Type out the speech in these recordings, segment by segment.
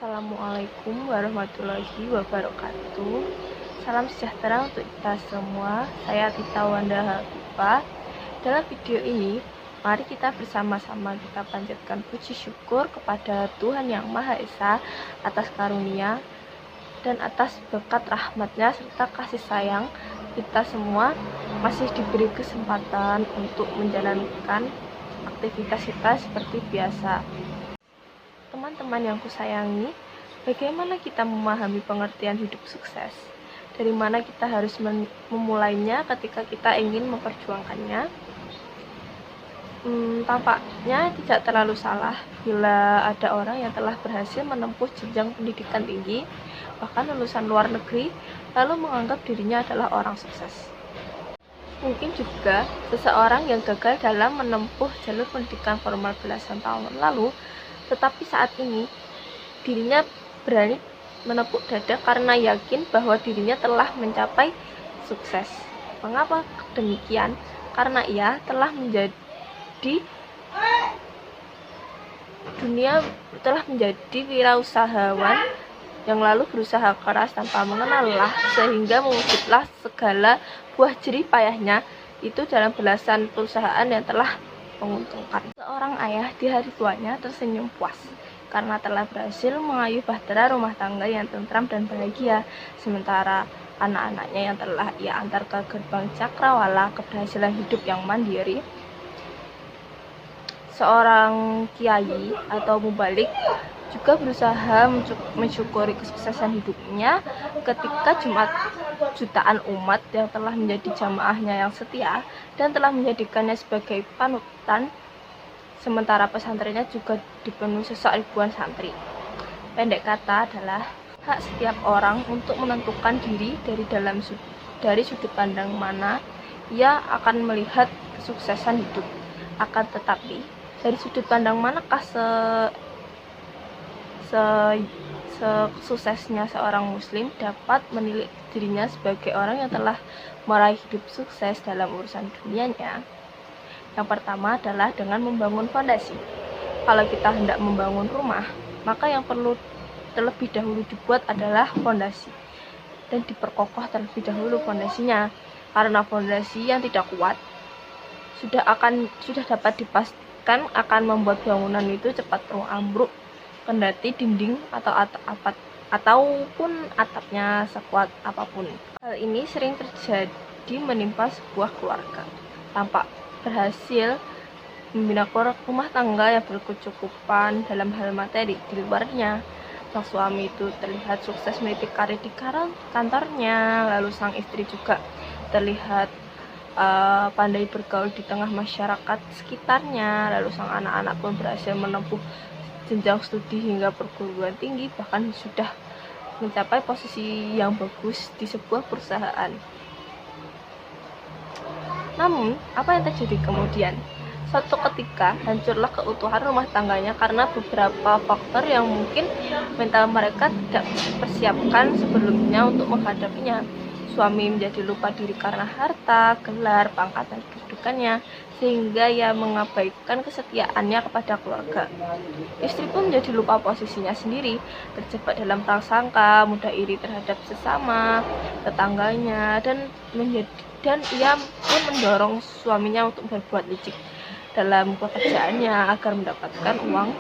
Assalamualaikum warahmatullahi wabarakatuh. Salam sejahtera untuk kita semua. Saya Tita Wanda Hafifah. Dalam video ini, mari kita bersama-sama kita panjatkan puji syukur kepada Tuhan Yang Maha Esa atas karunia dan atas berkat rahmatnya serta kasih sayang. Kita semua masih diberi kesempatan untuk menjalankan aktivitas kita seperti biasa. Teman-teman yang kusayangi, bagaimana kita memahami pengertian hidup sukses? Dari mana kita harus memulainya ketika kita ingin memperjuangkannya? Tampaknya tidak terlalu salah bila ada orang yang telah berhasil menempuh jenjang pendidikan tinggi, bahkan lulusan luar negeri, lalu menganggap dirinya adalah orang sukses. Mungkin juga seseorang yang gagal dalam menempuh jalur pendidikan formal belasan tahun lalu, tetapi saat ini dirinya berani menepuk dada karena yakin bahwa dirinya telah mencapai sukses. Mengapa demikian? Karena ia telah menjadi wirausahawan yang lalu berusaha keras tanpa mengenal lelah, sehingga mewujudlah segala buah jerih payahnya itu dalam belasan perusahaan yang telah menguntungkan. Seorang ayah di hari tuanya tersenyum puas karena telah berhasil mengayuh bahtera rumah tangga yang tentram dan bahagia, sementara anak-anaknya yang telah ia antar ke gerbang cakrawala keberhasilan hidup yang mandiri. Seorang kiai atau mubalik juga berusaha mensyukuri kesuksesan hidupnya ketika jutaan umat yang telah menjadi jamaahnya yang setia dan telah menjadikannya sebagai panutan, sementara pesantrennya juga dipenuhi sesak ribuan santri. Pendek kata adalah hak setiap orang untuk menentukan diri dari sudut pandang mana ia akan melihat kesuksesan hidup. Akan tetapi, dari sudut pandang manakah suksesnya seorang muslim dapat menilai dirinya sebagai orang yang telah meraih hidup sukses dalam urusan dunianya? Yang pertama adalah dengan membangun fondasi. Kalau kita hendak membangun rumah, maka yang perlu terlebih dahulu dibuat adalah fondasi dan diperkokoh terlebih dahulu fondasinya, karena fondasi yang tidak kuat sudah dapat dipastikan akan membuat bangunan itu cepat ambruk, kendati dinding ataupun atapnya sekuat apapun. Hal ini sering terjadi menimpa sebuah keluarga. Tampak berhasil membina rumah tangga yang berkecukupan dalam hal materi. Di luarnya, sang suami itu terlihat sukses meniti karir di kantornya, lalu sang istri juga terlihat pandai bergaul di tengah masyarakat sekitarnya, lalu sang anak-anak pun berhasil menempuh jenjang studi hingga perguruan tinggi, bahkan sudah mencapai posisi yang bagus di sebuah perusahaan. Namun, apa yang terjadi kemudian? Suatu ketika hancurlah keutuhan rumah tangganya karena beberapa faktor yang mungkin mental mereka tidak dipersiapkan sebelumnya untuk menghadapinya. Suami menjadi lupa diri karena harta, gelar, pangkat, dan kedudukannya, sehingga ia mengabaikan kesetiaannya kepada keluarga. Istri pun menjadi lupa posisinya sendiri, terjebak dalam prasangka, mudah iri terhadap sesama, tetangganya, dan ia pun mendorong suaminya untuk berbuat licik dalam pekerjaannya agar mendapatkan uang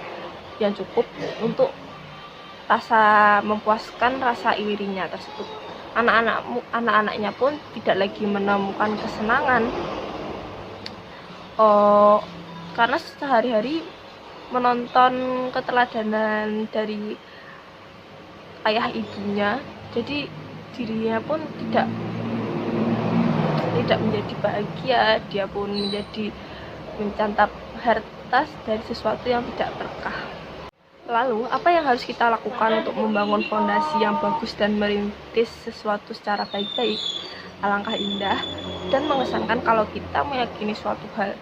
yang cukup untuk memuaskan rasa irinya tersebut. Anak-anaknya pun tidak lagi menemukan kesenangan karena sehari-hari menonton keteladanan dari ayah ibunya, jadi dirinya pun tidak menjadi bahagia. Dia pun menjadi mencantap harta dari sesuatu yang tidak berkah. Lalu, apa yang harus kita lakukan untuk membangun fondasi yang bagus dan merintis sesuatu secara baik-baik? Alangkah indah dan mengesankan kalau kita meyakini suatu hal,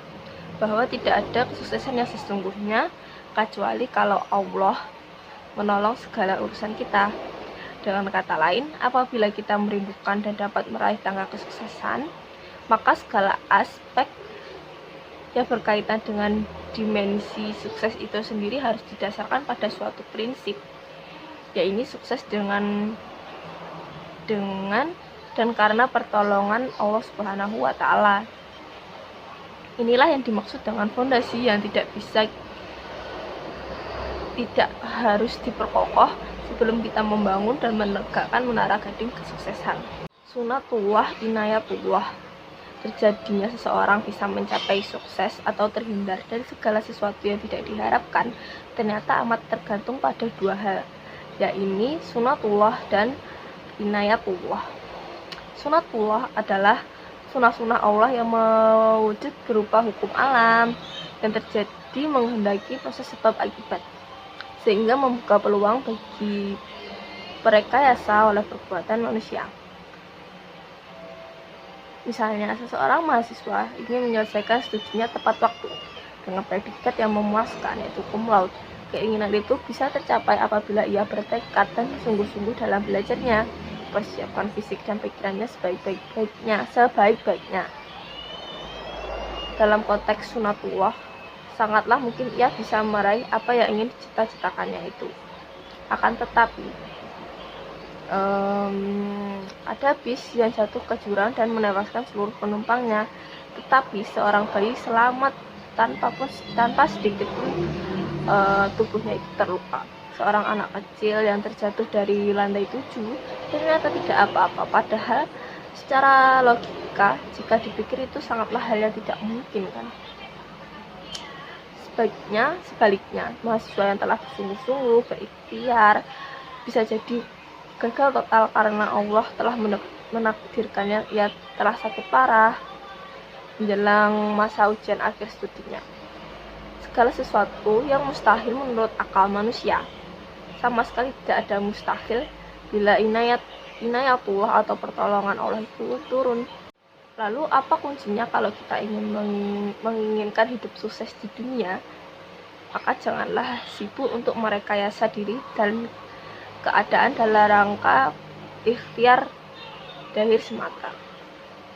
bahwa tidak ada kesuksesan yang sesungguhnya kecuali kalau Allah menolong segala urusan kita. Dengan kata lain, apabila kita merindukan dan dapat meraih tangga kesuksesan, maka segala aspek yang berkaitan dengan dimensi sukses itu sendiri harus didasarkan pada suatu prinsip, ya ini sukses dengan dan karena pertolongan Allah Subhanahu wa Ta'ala. Inilah yang dimaksud dengan fondasi yang tidak harus diperkokoh sebelum kita membangun dan menegakkan menara gading kesuksesan. Sunatullah inayatullah. Terjadinya seseorang bisa mencapai sukses atau terhindar dari segala sesuatu yang tidak diharapkan ternyata amat tergantung pada dua hal, yaitu sunatullah dan inayatullah. Sunatullah adalah sunah-sunah Allah yang mewujud berupa hukum alam yang terjadi menghendaki proses sebab akibat, sehingga membuka peluang bagi perekayasa oleh perbuatan manusia. Misalnya, seseorang mahasiswa ingin menyelesaikan studinya tepat waktu dengan predikat yang memuaskan, yaitu cum laude. Keinginan itu bisa tercapai apabila ia bertekad dan sungguh-sungguh dalam belajarnya, persiapkan fisik dan pikirannya sebaik-baiknya. Dalam konteks sunatullah, sangatlah mungkin ia bisa meraih apa yang ingin dicita-citakannya itu. Akan tetapi, ada bis yang jatuh ke jurang dan menewaskan seluruh penumpangnya, tetapi seorang bayi selamat tanpa sedikit pun tubuhnya itu terluka. Seorang anak kecil yang terjatuh dari lantai 7 ternyata tidak apa-apa, padahal secara logika jika dipikir itu sangatlah hal yang tidak mungkin, kan? Sebaliknya, mahasiswa yang telah bersungguh-sungguh berikhtiar bisa jadi gagal total karena Allah telah menakdirkannya ia telah sakit parah menjelang masa ujian akhir studinya. Segala sesuatu yang mustahil menurut akal manusia, sama sekali tidak ada mustahil bila inayatullah atau pertolongan Allah itu turun. Lalu apa kuncinya kalau kita ingin menginginkan hidup sukses di dunia? Maka janganlah sibuk untuk merekayasa diri dan keadaan dalam rangka ikhtiar dahir semata,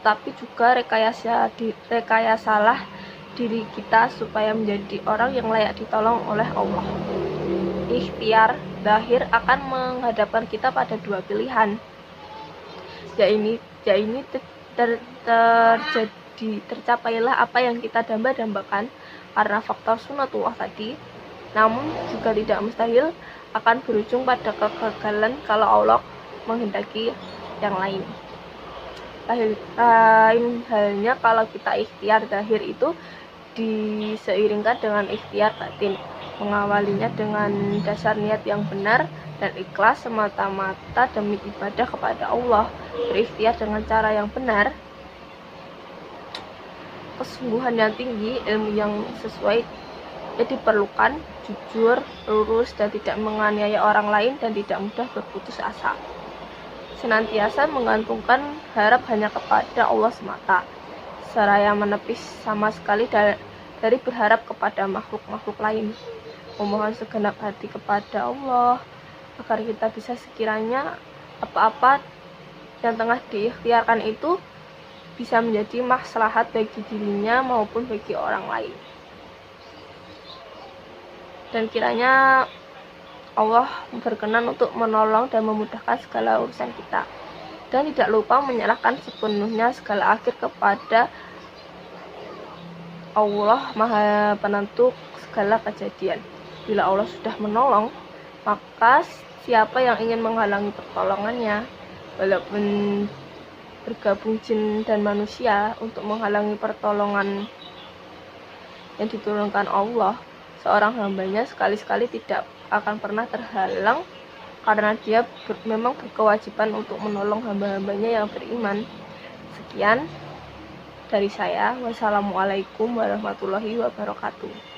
tapi juga rekayasalah diri kita supaya menjadi orang yang layak ditolong oleh Allah. Ikhtiar dahir akan menghadapkan kita pada dua pilihan, yaitu tercapailah apa yang kita dambakan karena faktor sunatullah tadi, namun juga tidak mustahil akan berujung pada kegagalan kalau Allah menghendaki yang lain. Lain halnya kalau kita ikhtiar zahir itu diseiringkan dengan ikhtiar batin, mengawalinya dengan dasar niat yang benar dan ikhlas semata-mata demi ibadah kepada Allah. Berikhtiar dengan cara yang benar, kesungguhan yang tinggi, ilmu yang sesuai yang diperlukan, jujur, lurus, dan tidak menganiaya orang lain, dan tidak mudah berputus asa. Senantiasa menggantungkan harap hanya kepada Allah semata, seraya menepis sama sekali dari berharap kepada makhluk-makhluk lain. Memohon segenap hati kepada Allah agar kita bisa sekiranya apa-apa yang tengah diikhtiarkan itu bisa menjadi maslahat bagi dirinya maupun bagi orang lain. Dan kiranya Allah berkenan untuk menolong dan memudahkan segala urusan kita, dan tidak lupa menyerahkan sepenuhnya segala akhir kepada Allah Maha Penentu segala kejadian. Bila Allah sudah menolong, maka siapa yang ingin menghalangi pertolongannya, walaupun bergabung jin dan manusia untuk menghalangi pertolongan yang diturunkan Allah, seorang hambanya sekali-sekali tidak akan pernah terhalang karena dia memang berkewajiban untuk menolong hamba-hambanya yang beriman. Sekian dari saya. Wassalamualaikum warahmatullahi wabarakatuh.